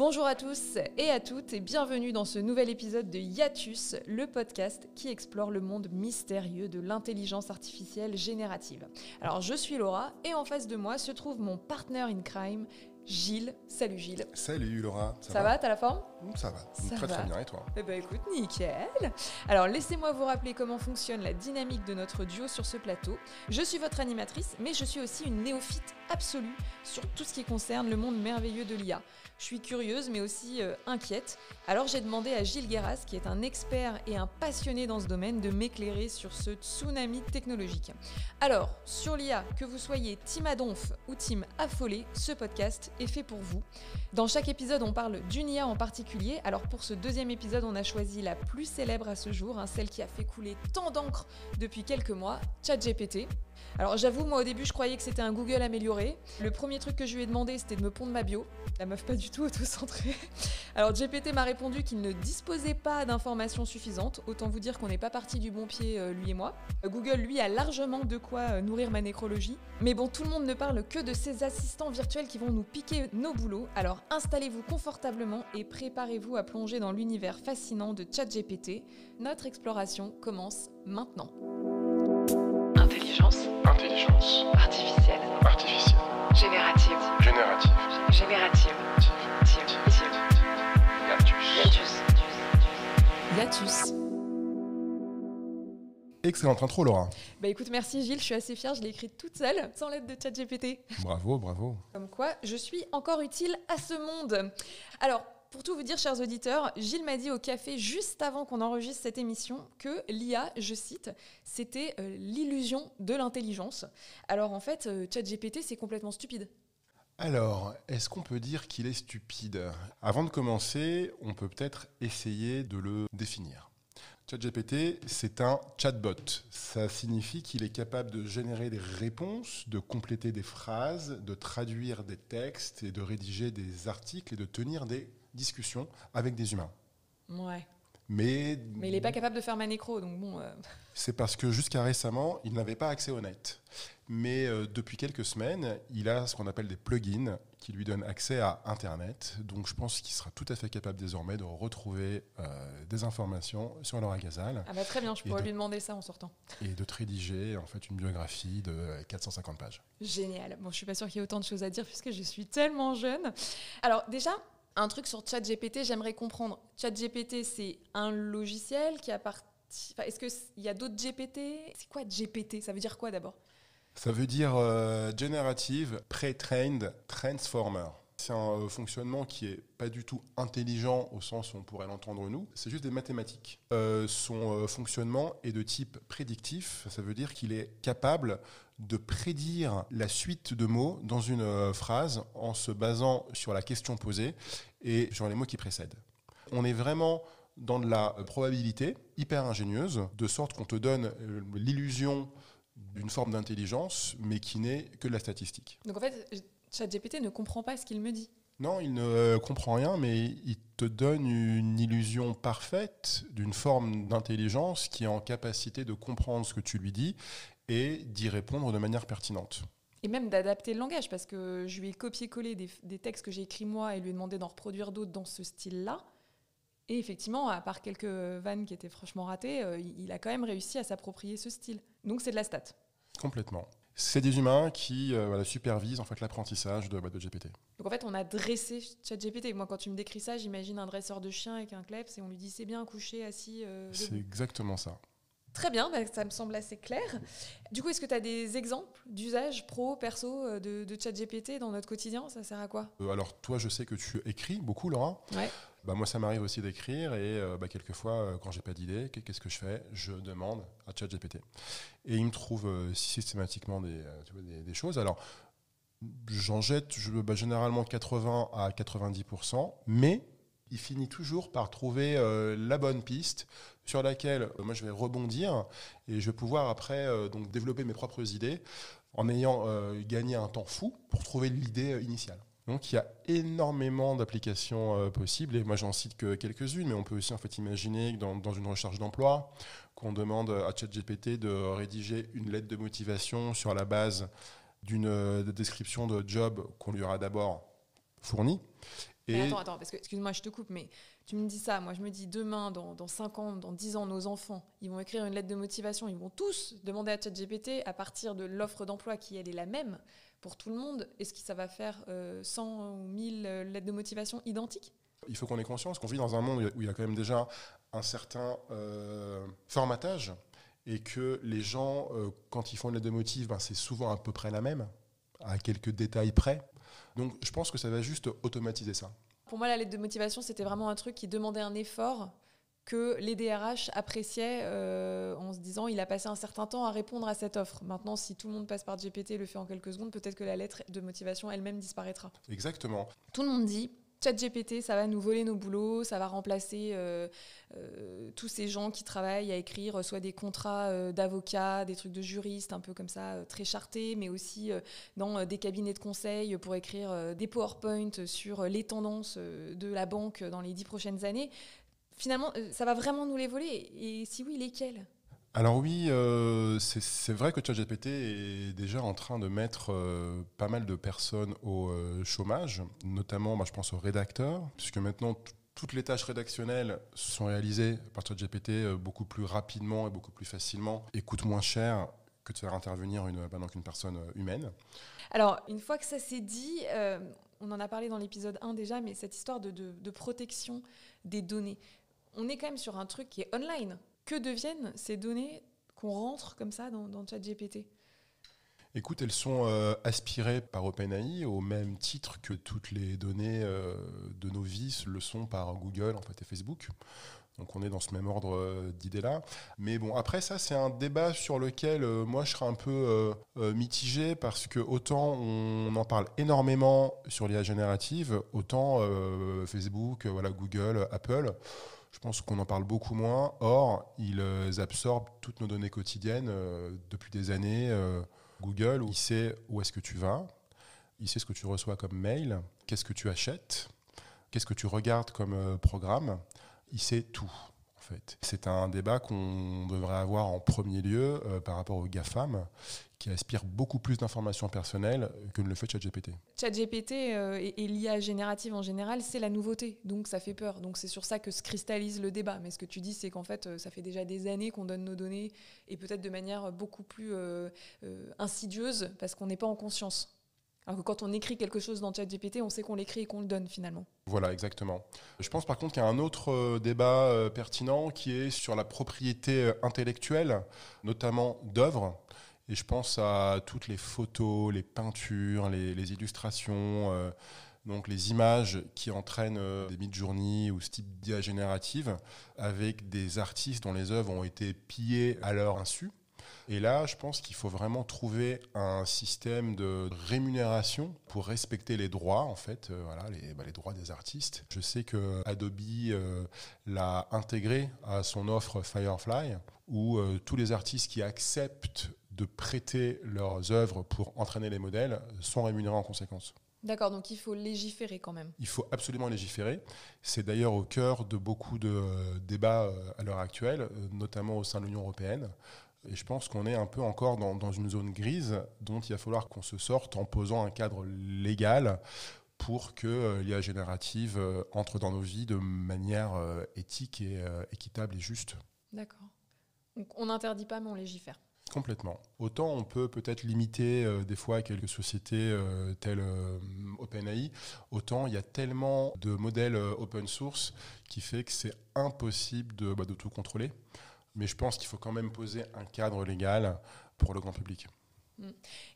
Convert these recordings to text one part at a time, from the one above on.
Bonjour à tous et à toutes et bienvenue dans ce nouvel épisode de Hiatus, le podcast qui explore le monde mystérieux de l'intelligence artificielle générative. Alors je suis Laura et en face de moi se trouve mon partner in crime, Gilles. Salut Gilles. Salut Laura. Ça va, t'as la forme ? Ça va, très bien, et toi ? Eh ben écoute, nickel. Alors laissez-moi vous rappeler comment fonctionne la dynamique de notre duo sur ce plateau. Je suis votre animatrice, mais je suis aussi une néophyte absolue sur tout ce qui concerne le monde merveilleux de l'IA. Je suis curieuse, mais aussi inquiète. Alors j'ai demandé à Gilles Guéras, qui est un expert et un passionné dans ce domaine, de m'éclairer sur ce tsunami technologique. Alors, sur l'IA, que vous soyez team Adonf ou team affolé, ce podcast est fait pour vous. Dans chaque épisode, on parle d'une IA en particulier. Alors pour ce deuxième épisode, on a choisi la plus célèbre à ce jour, celle qui a fait couler tant d'encre depuis quelques mois, ChatGPT. Alors j'avoue, moi au début je croyais que c'était un Google amélioré. Le premier truc que je lui ai demandé, c'était de me pondre ma bio. La meuf pas du tout auto-centrée. Alors GPT m'a répondu qu'il ne disposait pas d'informations suffisantes. Autant vous dire qu'on n'est pas parti du bon pied, lui et moi. Google, lui, a largement de quoi nourrir ma nécrologie. Mais bon, tout le monde ne parle que de ces assistants virtuels qui vont nous piquer nos boulots. Alors installez-vous confortablement et préparez-vous à plonger dans l'univers fascinant de ChatGPT. Notre exploration commence maintenant. Intelligence artificielle. Générative. Hiatus. Excellente intro Laura. Bah écoute, merci Gilles, je suis assez fière, je l'ai écrite toute seule, sans l'aide de ChatGPT. Bravo. Comme quoi, je suis encore utile à ce monde. Alors, pour tout vous dire, chers auditeurs, Gilles m'a dit au café juste avant qu'on enregistre cette émission que l'IA, je cite, c'était l'illusion de l'intelligence. Alors en fait, ChatGPT, c'est complètement stupide. Alors, est-ce qu'on peut dire qu'il est stupide ? Avant de commencer, on peut peut-être essayer de le définir. ChatGPT, c'est un chatbot. Ça signifie qu'il est capable de générer des réponses, de compléter des phrases, de traduire des textes et de rédiger des articles et de tenir des discussions avec des humains. Ouais. Mais il n'est pas capable de faire ma nécro, donc bon... C'est parce que jusqu'à récemment, il n'avait pas accès au net. Mais depuis quelques semaines, il a ce qu'on appelle des plugins qui lui donnent accès à Internet. Donc je pense qu'il sera tout à fait capable désormais de retrouver des informations sur Laura Gazal. Ah bah très bien, je pourrais lui demander ça en sortant. Et de te rédiger en fait une biographie de 450 pages. Génial. Bon, je suis pas sûre qu'il y ait autant de choses à dire puisque je suis tellement jeune. Alors déjà... Un truc sur ChatGPT, j'aimerais comprendre. ChatGPT, c'est un logiciel qui appartient... Enfin, est-ce qu'il y a d'autres GPT ? C'est quoi GPT ? Ça veut dire quoi d'abord ? Ça veut dire Generative Pre-trained Transformer. C'est un fonctionnement qui n'est pas du tout intelligent au sens où on pourrait l'entendre nous. C'est juste des mathématiques. Son fonctionnement est de type prédictif. Ça veut dire qu'il est capable de prédire la suite de mots dans une phrase en se basant sur la question posée et sur les mots qui précèdent. On est vraiment dans de la probabilité hyper ingénieuse, de sorte qu'on te donne l'illusion d'une forme d'intelligence, mais qui n'est que de la statistique. Donc en fait, ChatGPT ne comprend pas ce qu'il me dit. Non, il ne comprend rien, mais il te donne une illusion parfaite d'une forme d'intelligence qui est en capacité de comprendre ce que tu lui dis et d'y répondre de manière pertinente. Et même d'adapter le langage, parce que je lui ai copié-collé des textes que j'ai écrits moi et lui ai demandé d'en reproduire d'autres dans ce style-là. Et effectivement, à part quelques vannes qui étaient franchement ratées, il a quand même réussi à s'approprier ce style. Donc c'est de la stat. Complètement. C'est des humains qui supervisent en fait, l'apprentissage de GPT. Donc en fait, on a dressé ChatGPT. Moi, quand tu me décris ça, j'imagine un dresseur de chien avec un kleps et on lui dit c'est bien couché, assis. C'est exactement ça. Très bien, ça me semble assez clair. Du coup, est-ce que tu as des exemples d'usage pro, perso de ChatGPT dans notre quotidien ? Ça sert à quoi ? Alors toi, je sais que tu écris beaucoup, Laura. Ouais. Moi, ça m'arrive aussi d'écrire et quelquefois, quand j'ai pas d'idée, qu'est-ce que je fais ? Je demande à ChatGPT. Et il me trouve systématiquement des choses. Alors, j'en jette généralement 80 à 90%, mais il finit toujours par trouver la bonne piste sur laquelle moi je vais rebondir et je vais pouvoir après donc développer mes propres idées en ayant gagné un temps fou pour trouver l'idée initiale. Donc il y a énormément d'applications possibles et moi j'en cite que quelques-unes, mais on peut aussi en fait imaginer que dans une recherche d'emploi, qu'on demande à ChatGPT de rédiger une lettre de motivation sur la base d'une description de job qu'on lui aura d'abord fournie Mais attends, parce que, excuse-moi, je te coupe, mais tu me dis ça. Moi, je me dis demain, dans 5 ans, dans 10 ans, nos enfants, ils vont écrire une lettre de motivation. Ils vont tous demander à ChatGPT, à partir de l'offre d'emploi qui, elle, est la même pour tout le monde. Est-ce que ça va faire 100 ou 1000 lettres de motivation identiques ? Il faut qu'on ait conscience qu'on vit dans un monde où il y a quand même déjà un certain formatage et que les gens, quand ils font une lettre de motive, c'est souvent à peu près la même, à quelques détails près. Donc je pense que ça va juste automatiser ça. Pour moi, la lettre de motivation, c'était vraiment un truc qui demandait un effort que les DRH appréciaient en se disant il a passé un certain temps à répondre à cette offre. Maintenant, si tout le monde passe par GPT et le fait en quelques secondes, peut-être que la lettre de motivation elle-même disparaîtra. Exactement. Tout le monde dit ChatGPT, ça va nous voler nos boulots, ça va remplacer tous ces gens qui travaillent à écrire soit des contrats d'avocats, des trucs de juristes, un peu comme ça, très chartés, mais aussi dans des cabinets de conseil pour écrire des PowerPoint sur les tendances de la banque dans les 10 prochaines années. Finalement, ça va vraiment nous les voler. Et si oui, lesquels ? Alors oui, c'est vrai que ChatGPT est déjà en train de mettre pas mal de personnes au chômage, notamment je pense aux rédacteurs, puisque maintenant toutes les tâches rédactionnelles sont réalisées par ChatGPT beaucoup plus rapidement et beaucoup plus facilement et coûtent moins cher que de faire intervenir qu'une personne humaine. Alors, une fois que ça s'est dit, on en a parlé dans l'épisode 1 déjà, mais cette histoire de protection des données, on est quand même sur un truc qui est online. Que deviennent ces données qu'on rentre comme ça dans ChatGPT ? Écoute, elles sont aspirées par OpenAI au même titre que toutes les données de nos vies le sont par Google et Facebook. Donc on est dans ce même ordre d'idées-là. Mais bon, après ça, c'est un débat sur lequel moi je serais un peu mitigé parce que autant on en parle énormément sur l'IA générative, autant Facebook, Google, Apple, je pense qu'on en parle beaucoup moins. Or, ils absorbent toutes nos données quotidiennes depuis des années. Google, il sait où est-ce que tu vas, il sait ce que tu reçois comme mail, qu'est-ce que tu achètes, qu'est-ce que tu regardes comme programme. Il sait tout, en fait. C'est un débat qu'on devrait avoir en premier lieu par rapport aux GAFAM, qui aspirent beaucoup plus d'informations personnelles que ne le fait ChatGPT. ChatGPT et l'IA générative en général, c'est la nouveauté, donc ça fait peur. Donc c'est sur ça que se cristallise le débat. Mais ce que tu dis, c'est qu'en fait, ça fait déjà des années qu'on donne nos données, et peut-être de manière beaucoup plus insidieuse, parce qu'on n'est pas en conscience. Alors que quand on écrit quelque chose dans ChatGPT, on sait qu'on l'écrit et qu'on le donne finalement. Voilà, exactement. Je pense par contre qu'il y a un autre débat pertinent qui est sur la propriété intellectuelle, notamment d'œuvres. Et je pense à toutes les photos, les peintures, les illustrations, donc les images qui entraînent des Midjourney ou ce type d'IA générative avec des artistes dont les œuvres ont été pillées à leur insu. Et là, je pense qu'il faut vraiment trouver un système de rémunération pour respecter les droits, les droits des artistes. Je sais que Adobe l'a intégré à son offre Firefly, où tous les artistes qui acceptent de prêter leurs œuvres pour entraîner les modèles sont rémunérés en conséquence. D'accord, donc il faut légiférer quand même. Il faut absolument légiférer. C'est d'ailleurs au cœur de beaucoup de débats à l'heure actuelle, notamment au sein de l'Union européenne. Et je pense qu'on est un peu encore dans une zone grise dont il va falloir qu'on se sorte en posant un cadre légal pour que l'IA générative entre dans nos vies de manière éthique et équitable et juste. D'accord. Donc on n'interdit pas, mais on légifère. Complètement. Autant on peut peut-être limiter des fois quelques sociétés telles OpenAI, autant il y a tellement de modèles open source qui fait que c'est impossible de tout contrôler. Mais je pense qu'il faut quand même poser un cadre légal pour le grand public.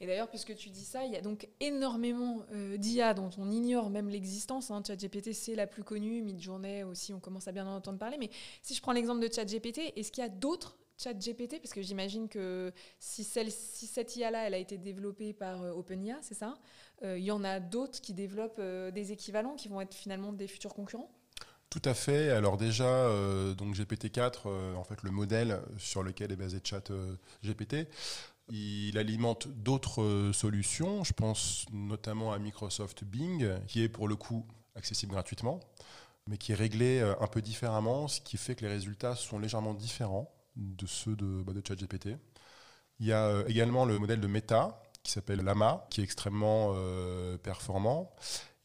Et d'ailleurs, puisque tu dis ça, il y a donc énormément d'IA dont on ignore même l'existence. ChatGPT, c'est la plus connue. Midjourney aussi, on commence à bien en entendre parler. Mais si je prends l'exemple de ChatGPT, est-ce qu'il y a d'autres ChatGPT ? Parce que j'imagine que si cette IA-là, elle a été développée par OpenIA, c'est ça ? Il y en a d'autres qui développent des équivalents qui vont être finalement des futurs concurrents ? Tout à fait. Alors déjà, donc GPT-4, le modèle sur lequel est basé ChatGPT, il alimente d'autres solutions. Je pense notamment à Microsoft Bing, qui est pour le coup accessible gratuitement, mais qui est réglé un peu différemment, ce qui fait que les résultats sont légèrement différents de ceux de ChatGPT. Il y a également le modèle de Meta, qui s'appelle Llama, qui est extrêmement performant.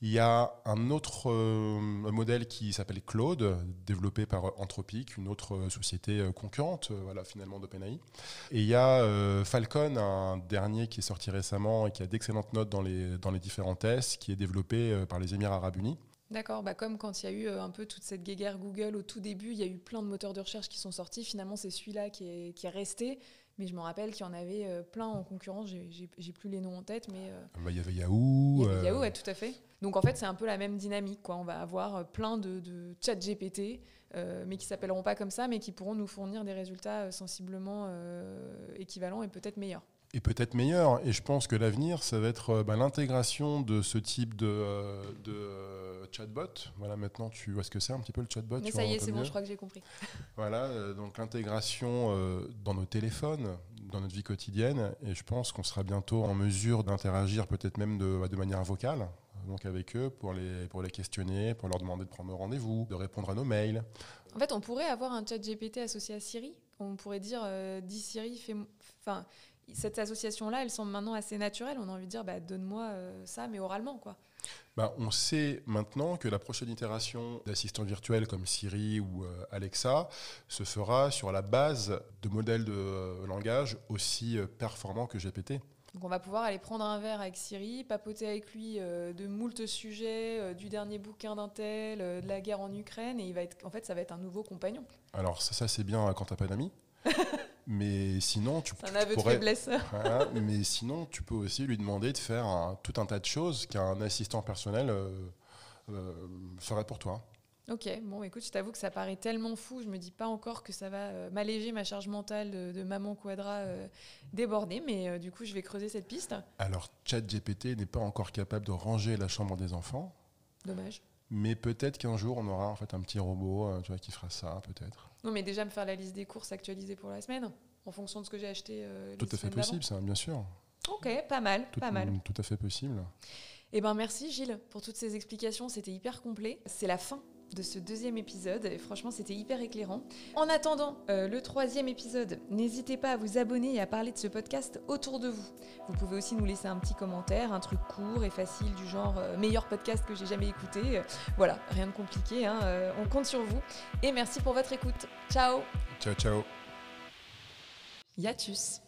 Il y a un autre modèle qui s'appelle Claude, développé par Anthropic, une autre société concurrente, finalement d'OpenAI. Et il y a Falcon, un dernier qui est sorti récemment et qui a d'excellentes notes dans les différents tests, qui est développé par les Émirats Arabes Unis. D'accord, comme quand il y a eu un peu toute cette guéguerre Google au tout début, il y a eu plein de moteurs de recherche qui sont sortis. Finalement, c'est celui-là qui est resté. Mais je me rappelle qu'il y en avait plein en concurrence. J'ai plus les noms en tête, mais... Il y avait Yahoo. Il y avait Yahoo, ouais, tout à fait. Donc en fait, c'est un peu la même dynamique, quoi. On va avoir plein de chat GPT, mais qui s'appelleront pas comme ça, mais qui pourront nous fournir des résultats sensiblement équivalents et peut-être meilleurs. Et peut-être meilleur. Et je pense que l'avenir, ça va être l'intégration de ce type de chatbot. Voilà, maintenant, tu vois ce que c'est un petit peu le chatbot. Mais ça y est, c'est bon, je crois que j'ai compris. Voilà, donc l'intégration dans nos téléphones, dans notre vie quotidienne. Et je pense qu'on sera bientôt en mesure d'interagir peut-être même de manière vocale, donc avec eux, pour les questionner, pour leur demander de prendre rendez-vous, de répondre à nos mails. En fait, on pourrait avoir un chat GPT associé à Siri. On pourrait dire, dis Siri, cette association-là, elle semble maintenant assez naturelle. On a envie de dire, donne-moi ça, mais oralement, quoi. On sait maintenant que la prochaine itération d'assistants virtuels comme Siri ou Alexa se fera sur la base de modèles de langage aussi performants que GPT. Donc on va pouvoir aller prendre un verre avec Siri, papoter avec lui de moult sujets, du dernier bouquin d'un tel, de la guerre en Ukraine, et ça va être un nouveau compagnon. Alors ça c'est bien quand t'as pas d'amis. Mais sinon, tu mais sinon, tu peux aussi lui demander de faire tout un tas de choses qu'un assistant personnel ferait pour toi. Ok, bon, écoute, je t'avoue que ça paraît tellement fou. Je me dis pas encore que ça va m'alléger ma charge mentale de maman quadra débordée, mais du coup, je vais creuser cette piste. Alors, ChatGPT n'est pas encore capable de ranger la chambre des enfants. Dommage. Mais peut-être qu'un jour, on aura en fait un petit robot qui fera ça, peut-être. Non, mais déjà me faire la liste des courses actualisées pour la semaine, en fonction de ce que j'ai acheté. Tout à fait possible, ça, bien sûr. Ok, pas mal. Tout à fait possible. Eh ben, merci Gilles pour toutes ces explications, c'était hyper complet. C'est la fin de ce 2e épisode et franchement c'était hyper éclairant. En attendant le 3e épisode, n'hésitez pas à vous abonner et à parler de ce podcast autour de vous. Vous pouvez aussi nous laisser un petit commentaire, un truc court et facile du genre meilleur podcast que j'ai jamais écouté. Voilà, rien de compliqué, on compte sur vous et merci pour votre écoute. Ciao. Ciao, ciao. Hiatus.